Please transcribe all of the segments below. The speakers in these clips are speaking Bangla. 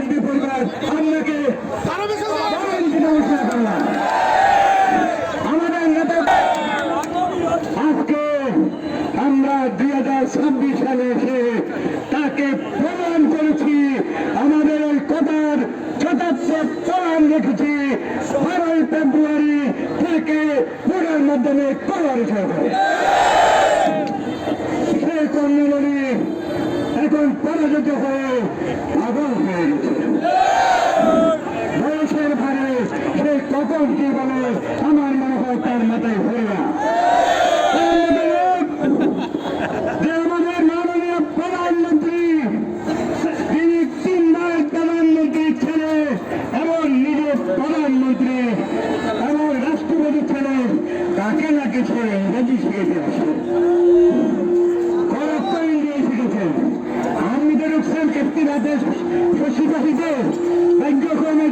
বিএনপি পরিবার আপনাকে ঘোষণা করলাম। আমাদের নেতা আজকে আমরা 2026 সালে এসে তাকে প্রমাণ করেছি, আমাদের ওই কথার যথার্থ প্রমাণ রেখেছি। 12ই ফেব্রুয়ারি থেকে ভোটের মাধ্যমে করার সরকার সেই কর্মী এখন পরাজিত হয়ে আগুন হয়ে গেছে। বয়সের ভারে সে কখন কি বলে আমার মনে হয় তার মাথায় ধরে না। যে আমাদের মাননীয় প্রধানমন্ত্রী, তিনি 3বার প্রধানমন্ত্রী ছেলে এবং নিজে প্রধানমন্ত্রী এবং রাষ্ট্রপতি ছিলেন, তাকে নাকি সে ইংরেজি শিখেছে আসে শিখেছেন। আপনি তো রুখছেন কেপ্তিরাতে শশীবাসীতে ভাগ্যক্রমে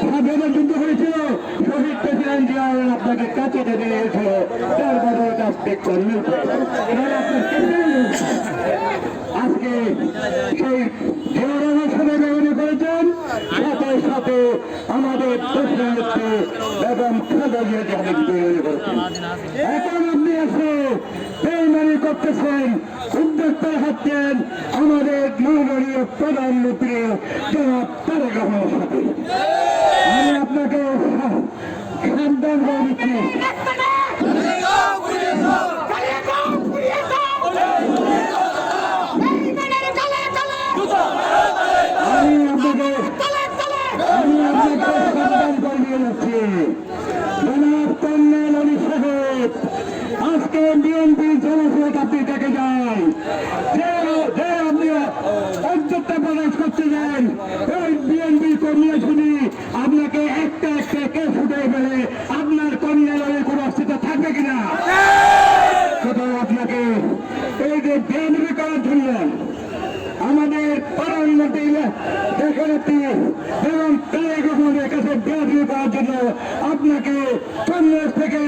স্বাধীনতা যুদ্ধ হয়েছিল, শহীদ প্রেসিডেন্ট জিয়া আপনাকে কাছে টেনে নিয়েছিল, তার বদলে আপনি করলেন। আজকে সেই জিয়ার সাথে ব্যবহার করেছেন, সাথে সাথে আমাদের প্রধানমন্ত্রী এবং খালেদা জিয়াকে তৈরি করেছেন। এখন আপনি এসে বেইমানি করতেছেন, উদ্যোক্তা হচ্ছেন আমাদের মাননীয় প্রধানমন্ত্রী জনাব তারেক রহমানের সাথে। আমি আপনাকে সাবধান করে দিচ্ছি, আজকে বিএনপি জনসভা আপনি দেখে যান, যে আপনি অযোধ্যা প্রকাশ করতে যান, ওই বিএনপি কর্মী শুনি আপনাকে একটা একটা কেস উঠে গেলে আপনার কর্মীর কোনো অস্তিত্ব থাকবে কিনা। সুতরাং আপনাকে এই যে বিএনপি করার জন্য আমাদের প্রধানমন্ত্রী দেশনেত্রী এবং তারেক রহমানের কাছে বিএনপি করার জন্য আপনাকে কংগ্রেস থেকে